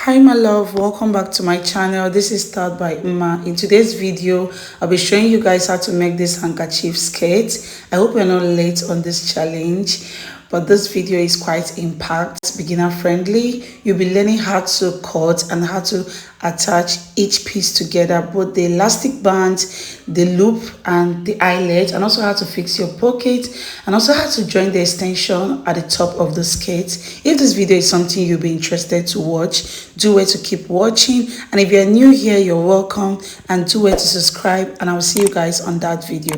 Hi my love, welcome back to my channel. This is Styled by Uma. In today's video, I'll be showing you guys how to make this handkerchief skirt. I hope you're not late on this challenge, but this video is quite impact, beginner friendly. You'll be learning how to cut and how to attach each piece together, both the elastic band, the loop and the eyelet, and also how to fix your pocket, and also how to join the extension at the top of the skirt. If this video is something you'll be interested to watch, do well to keep watching, and if you're new here, you're welcome, and do well to subscribe, and I'll see you guys on that video.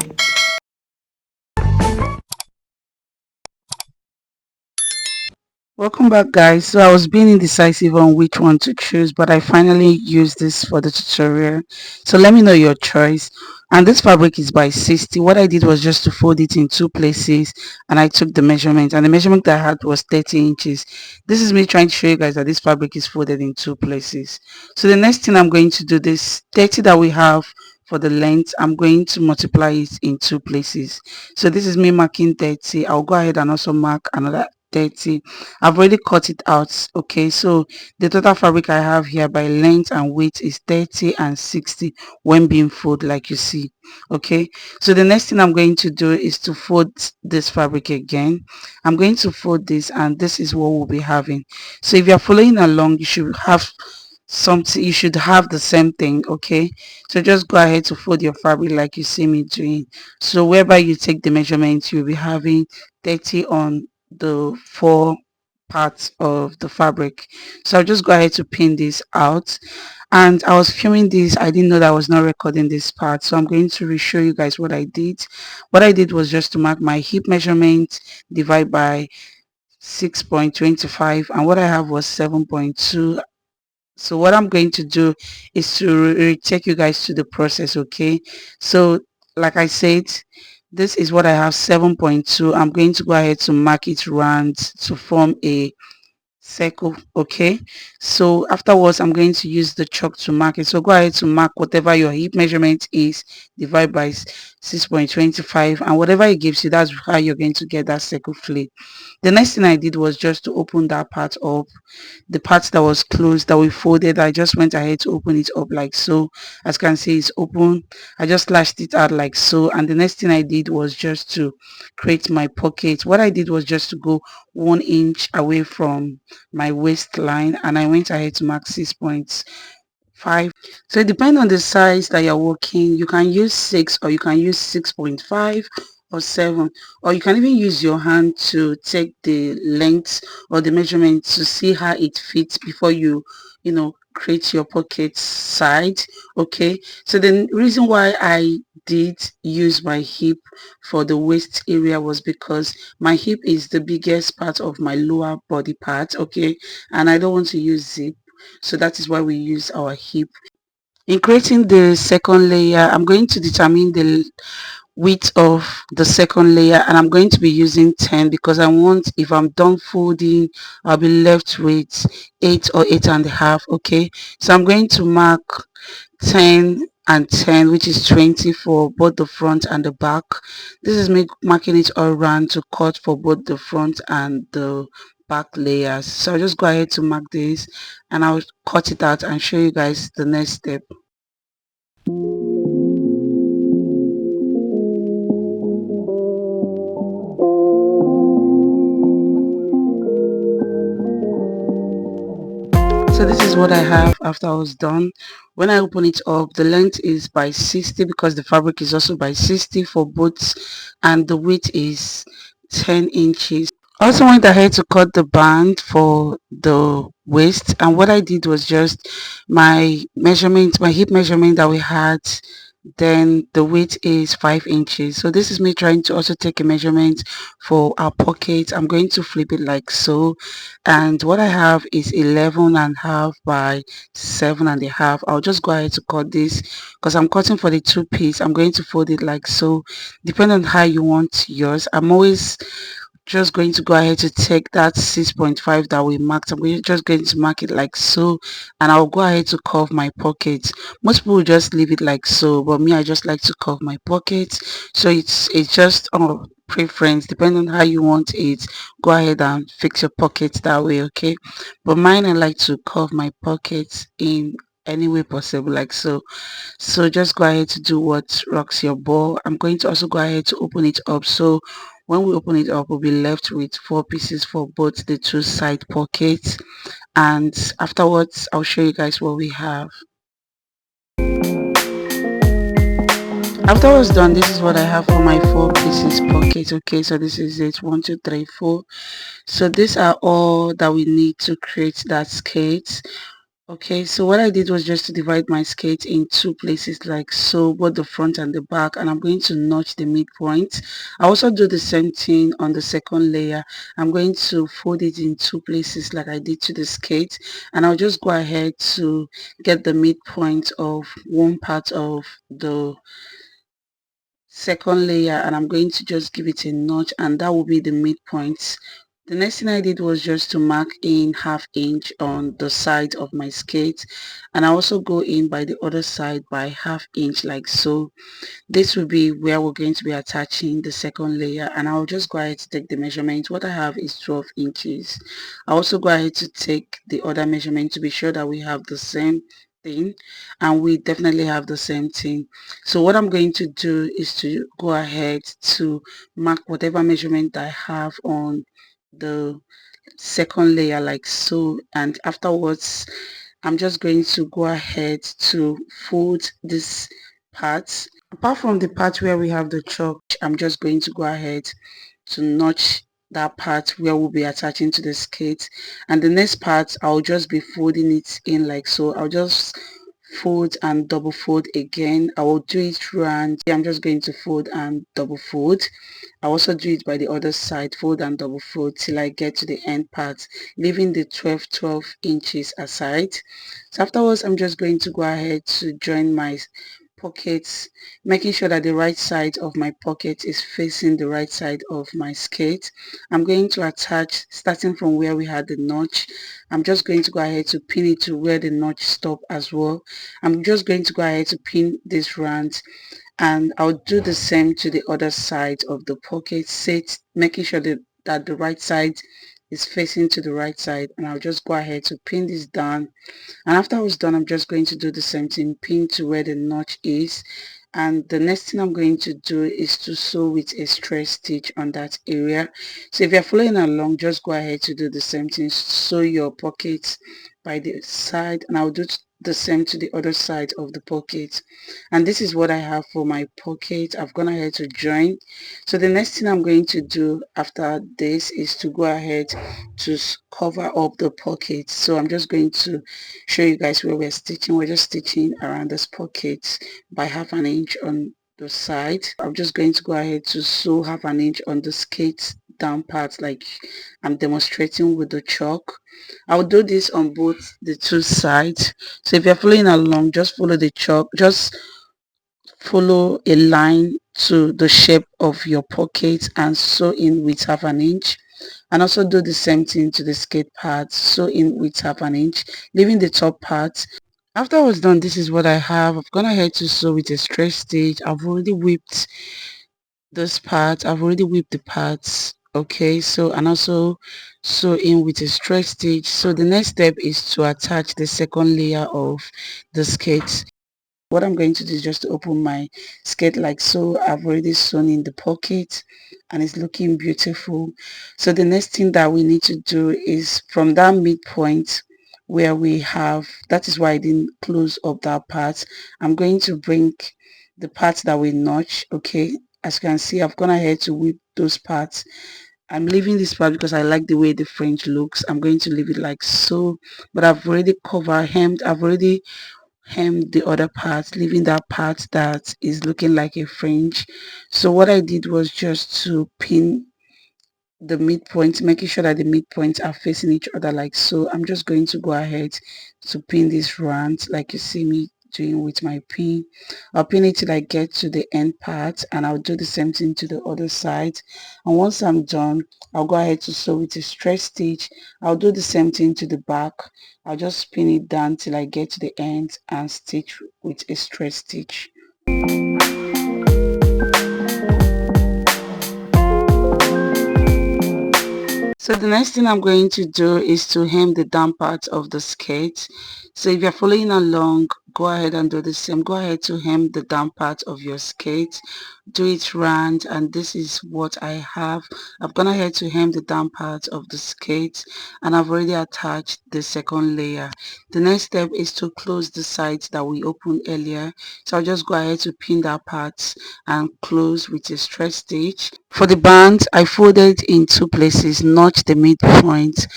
Welcome back guys. So I was being indecisive on which one to choose, but I finally used this for the tutorial. So let me know your choice. And this fabric is by 60. What I did was just to fold it in two places, and I took the measurement, and the measurement that I had was 30 inches. This is me trying to show you guys that this fabric is folded in two places. So the next thing I'm going to do, this 30 that we have for the length, I'm going to multiply it in two places. So this is me marking 30. I'll go ahead and also mark another 30. I've already cut it out. Okay, so the total fabric I have here by length and weight is 30 and 60 when being folded, like you see. Okay, so the next thing I'm going to do is to fold this fabric again. I'm going to fold this, and this is what we'll be having. So if you're following along, you should have something, you should have the same thing. Okay, so just go ahead to fold your fabric like you see me doing. So wherever you take the measurement, you'll be having 30 on the four parts of the fabric. So I'll just go ahead to pin this out. And I was filming this, I didn't know that I was not recording this part, so I'm going to re-show you guys what I did. What I did was just to mark my hip measurement, divide by 6.25, and what I have was 7.2. So what I'm going to do is to take you guys to the process. Okay, so like I said, this is what I have, 7.2. I'm going to go ahead to mark it round to form a circle. Okay, so afterwards I'm going to use the chalk to mark it. So go ahead to mark whatever your hip measurement is, divide by 6.25, and whatever it gives you, that's how you're going to get that circle flip. The next thing I did was just to open that part up. The part that was closed, that we folded, I just went ahead to open it up like so. As you can see, it's open. I just lashed it out like so, and the next thing I did was just to create my pocket. What I did was just to go 1 inch away from my waistline, and I went ahead to mark 6.5. So it depends on the size that you're working. You can use 6, or you can use 6.5 or 7, or you can even use your hand to take the length or the measurement to see how it fits before you create your pocket side. Okay, so the reason why I did use my hip for the waist area was because my hip is the biggest part of my lower body part. Okay, and I don't want to use zip, so that is why we use our hip. In creating the second layer, I'm going to determine the width of the second layer, and I'm going to be using 10 because I want, if I'm done folding, I'll be left with 8 or 8.5. Okay, so I'm going to mark 10 and 10, which is 20 for both the front and the back. This is me marking it all around to cut for both the front and the back layers. So I'll just go ahead to mark this, and I'll cut it out and show you guys the next step. So this is what I have after I was done. When I open it up, the length is by 60 because the fabric is also by 60 for both, and the width is 10 inches. I also went ahead to cut the band for the waist, and what I did was just my measurement, my hip measurement that we had, then the width is 5 inches. So this is me trying to also take a measurement for our pocket. I'm going to flip it like so, and what I have is 11.5 by 7.5. I'll just go ahead to cut this because I'm cutting for the two piece. I'm going to fold it like so, depending on how you want yours. I'm always just going to go ahead to take that 6.5 that we marked. Just going to mark it like so, and I'll go ahead to curve my pocket. Most people just leave it like so, but me, I just like to curve my pocket, so it's just preference, depending on how you want it. Go ahead and fix your pockets that way, okay? But mine, I like to curve my pockets in any way possible, like so. So just go ahead to do what rocks your ball. I'm going to also go ahead to open it up. So when we open it up, we'll be left with 4 pieces for both the two side pockets, and afterwards I'll show you guys what we have. After I was done, this is what I have for my 4 pieces pocket. Okay, so this is it, 1 2 3 4. So these are all that we need to create that skirt. Okay, so what I did was just to divide my skirt in 2 places, like so, both the front and the back, and I'm going to notch the midpoint. I also do the same thing on the second layer. I'm going to fold it in 2 places like I did to the skirt, and I'll just go ahead to get the midpoint of one part of the second layer, and I'm going to just give it a notch, and that will be the midpoint. The next thing I did was just to mark in 1/2 inch on the side of my skirt, and I also go in by the other side by 1/2 inch, like so. This will be where we're going to be attaching the second layer, and I'll just go ahead to take the measurement. What I have is 12 inches. I also go ahead to take the other measurement to be sure that we have the same thing, and we definitely have the same thing. So what I'm going to do is to go ahead to mark whatever measurement I have on the second layer, like so, and afterwards I'm just going to go ahead to fold this part. Apart from the part where we have the chalk, I'm just going to go ahead to notch that part where we'll be attaching to the skirt, and the next part I'll just be folding it in like so. I'll just fold and double fold again. I will do it round. I'm just going to fold and double fold. I also do it by the other side, fold and double fold till I get to the end part, leaving the 12 inches aside. So afterwards, I'm just going to go ahead to join my pockets, making sure that the right side of my pocket is facing the right side of my skirt. I'm going to attach, starting from where we had the notch. I'm just going to go ahead to pin it to where the notch stop as well. I'm just going to go ahead to pin this round, and I'll do the same to the other side of the pocket, set making sure that the right side is facing to the right side, and I'll just go ahead to pin this down, and after I was done, I'm just going to do the same thing, pin to where the notch is, and the next thing I'm going to do is to sew with a stretch stitch on that area. So if you're following along, just go ahead to do the same thing, sew your pockets by the side, and I'll do the same to the other side of the pocket. And this is what I have for my pocket. I've gone ahead to join. So the next thing I'm going to do after this is to go ahead to cover up the pocket. So I'm just going to show you guys where we're stitching. We're just stitching around this pocket by 1/2 inch on the side. I'm just going to go ahead to sew 1/2 inch on the skirt down part like I'm demonstrating with the chalk. I'll do this on both the two sides. So if you're following along, just follow the chalk, just follow a line to the shape of your pocket and sew in with 1/2 inch, and also do the same thing to the skirt part, sew in with 1/2 inch, leaving the top part. After I was done, this is what I have. I've gone ahead to sew with a stretch stitch. I've already whipped this part. I've already whipped the parts. Okay, so and also sew in with a stretch stitch. So the next step is to attach the second layer of the skirt. What I'm going to do is just to open my skirt like so. I've already sewn in the pocket and it's looking beautiful. So the next thing that we need to do is from that midpoint where we have, that is why I didn't close up that part, I'm going to bring the parts that we notch. Okay, as you can see, I've gone ahead to whip those parts. I'm leaving this part because I like the way the fringe looks. I'm going to leave it like so, but I've already hemmed, I've already hem the other part, leaving that part that is looking like a fringe. So what I did was just to pin the midpoint, making sure that the midpoints are facing each other like so. I'm just going to go ahead to pin this round like you see me doing with my pin. I'll pin it till I get to the end part, and I'll do the same thing to the other side. And once I'm done, I'll go ahead to sew with a stretch stitch. I'll do the same thing to the back. I'll just pin it down till I get to the end and stitch with a stretch stitch. So the next thing I'm going to do is to hem the down part of the skirt. So if you're following along, go ahead and do the same. Go ahead to hem the down part of your skirt. Do it round, and this is what I have. I've gone ahead to hem the down part of the skirt, and I've already attached the second layer. The next step is to close the sides that we opened earlier. So I'll just go ahead to pin that part and close with a stretch stitch. For the band, I folded in two places, notch the midpoint,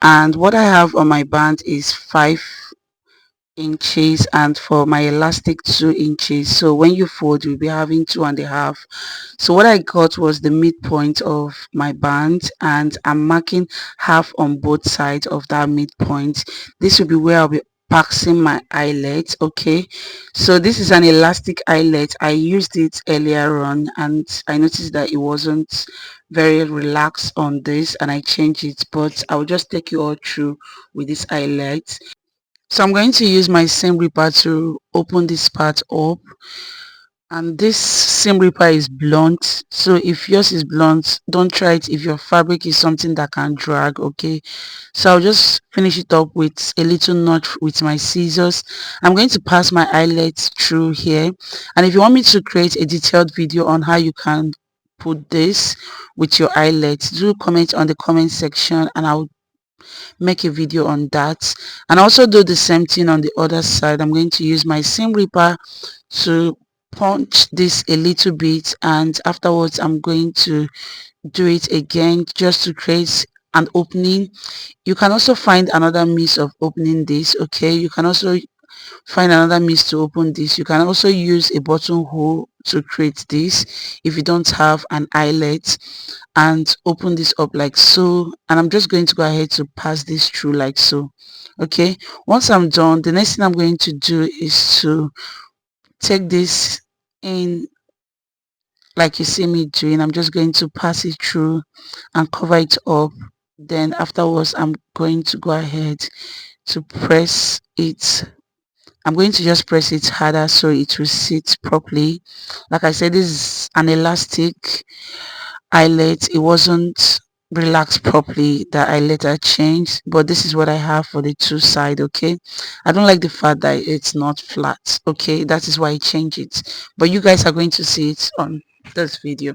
and what I have on my band is 5 inches, and for my elastic 2 inches. So when you fold, you'll be having 2.5. So what I got was the midpoint of my band, and I'm marking half on both sides of that midpoint. This will be where I'll be passing my eyelet. Okay, so this is an elastic eyelet. I used it earlier on, and I noticed that it wasn't very relaxed on this, and I changed it, but I'll just take you all through with this eyelet. So I'm going to use my seam ripper to open this part up, and this seam ripper is blunt, so if yours is blunt, don't try it if your fabric is something that can drag. Okay, so I'll just finish it up with a little notch with my scissors. I'm going to pass my eyelets through here, and if you want me to create a detailed video on how you can put this with your eyelets, do comment on the comment section and I'll make a video on that. And also do the same thing on the other side. I'm going to use my seam ripper to punch this a little bit, and afterwards I'm going to do it again just to create an opening. You can also find another means of opening this. Okay, you can also find another means to open this. You can also use a buttonhole to create this if you don't have an eyelet, and open this up like so. And I'm just going to go ahead to pass this through like so. Okay, once I'm done, the next thing I'm going to do is to take this in like you see me doing. I'm just going to pass it through and cover it up. Then afterwards I'm going to go ahead to press it. I'm going to just press it harder so it will sit properly. Like I said, this is an elastic eyelet. It wasn't relaxed properly that I later changed, but this is what I have for the two side. Okay, I don't like the fact that it's not flat. Okay, that is why I changed it, but you guys are going to see it on this video.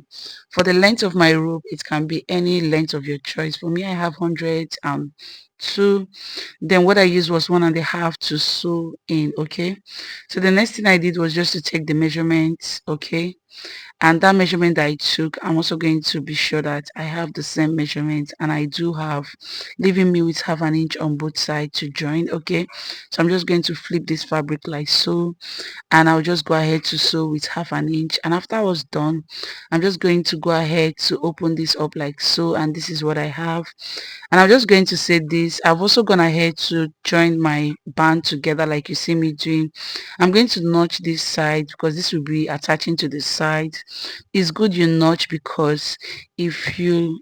For the length of my rope, it can be any length of your choice. For me, I have 102. Then what I used was 1.5 to sew in. Okay, so the next thing I did was just to take the measurements. Okay, and that measurement that I took, I'm also going to be sure that I have the same measurement, and I do have, leaving me with half an inch on both sides to join. Okay, so I'm just going to flip this fabric like so, and I'll just go ahead to sew with half an inch. And after I was done, I'm just going to go ahead to open this up like so, and this is what I have. And I'm just going to say this, I've also gone ahead to join my band together like you see me doing. I'm going to notch this side because this will be attaching to the side. It's good you notch, because if you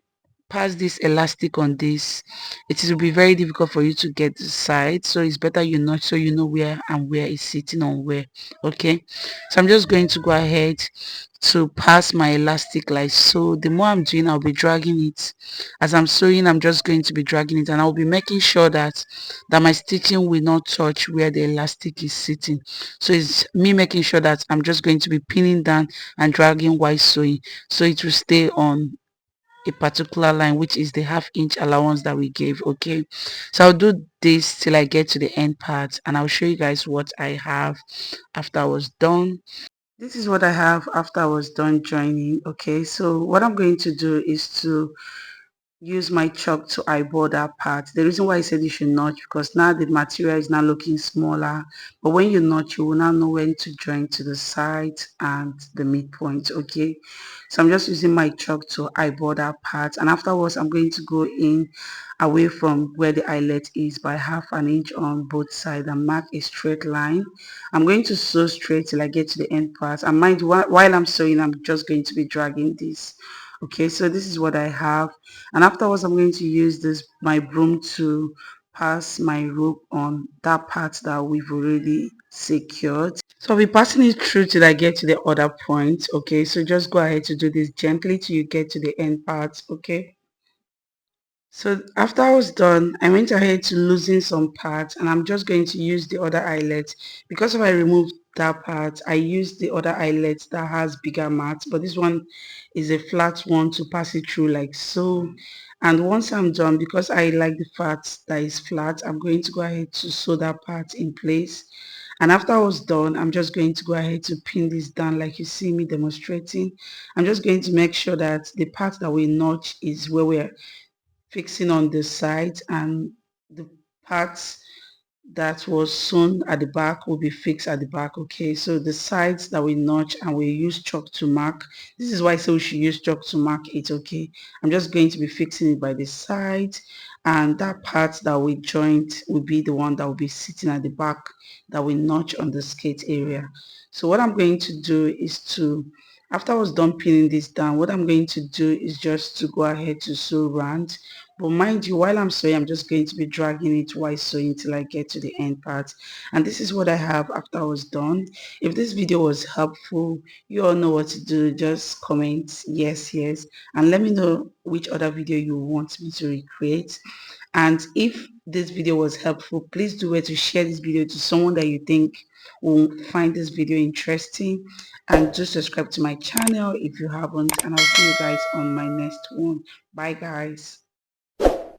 pass this elastic on this, it will be very difficult for you to get the side. So it's better you notch so you know where and where is sitting on where. Okay, so I'm just going to go ahead to pass my elastic like so. The more I'm doing, I'll be dragging it. As I'm sewing, I'm just going to be dragging it, and I'll be making sure that my stitching will not touch where the elastic is sitting. So it's me making sure that I'm just going to be pinning down and dragging while sewing, so it will stay on a particular line, which is the half-inch allowance that we gave. Okay, so I'll do this till I get to the end part, and I'll show you guys what I have after I was done. This is what I have after I was done joining. Okay, so what I'm going to do is to use my chalk to eyeball that part. The reason why I said you should notch, because now the material is now looking smaller, but when you notch, you will now know when to join to the side and the midpoint. Okay, so I'm just using my chalk to eyeball that part, and afterwards I'm going to go in away from where the eyelet is by half an inch on both sides and mark a straight line. I'm going to sew straight till I get to the end part, and mind, while I'm sewing, I'm just going to be dragging this. Okay, so this is what I have, and afterwards I'm going to use this my broom to pass my rope on that part that we've already secured. So I'll be passing it through till I get to the other point. Okay, so just go ahead to do this gently till you get to the end part. Okay, So after I was done, I went ahead to loosen some parts, and I'm just going to use the other eyelet. Because if I remove that part, I use the other eyelet that has bigger mats, but this one is a flat one to pass it through like so. And once I'm done, because I like the part that is flat, I'm going to go ahead to sew that part in place. And after I was done, I'm just going to go ahead to pin this down like you see me demonstrating. I'm just going to make sure that the part that we notch is where we're fixing on the sides, and the parts that was sewn at the back will be fixed at the back. Okay, so the sides that we notch and we use chalk to mark, this is why I say we should use chalk to mark it. Okay, I'm just going to be fixing it by the side, and that part that we joint will be the one that will be sitting at the back that we notch on the skirt area. So what I'm going to do is to, after I was done pinning this down, what I'm going to do is just to go ahead to sew round. But mind you, while I'm sewing, I'm just going to be dragging it while sewing till I get to the end part. And this is what I have after I was done. If this video was helpful, you all know what to do. Just comment yes, yes, and let me know which other video you want me to recreate. And if this video was helpful, please do it to share this video to someone that you think will find this video interesting, and just subscribe to my channel if you haven't, and I'll see you guys on my next one. Bye guys.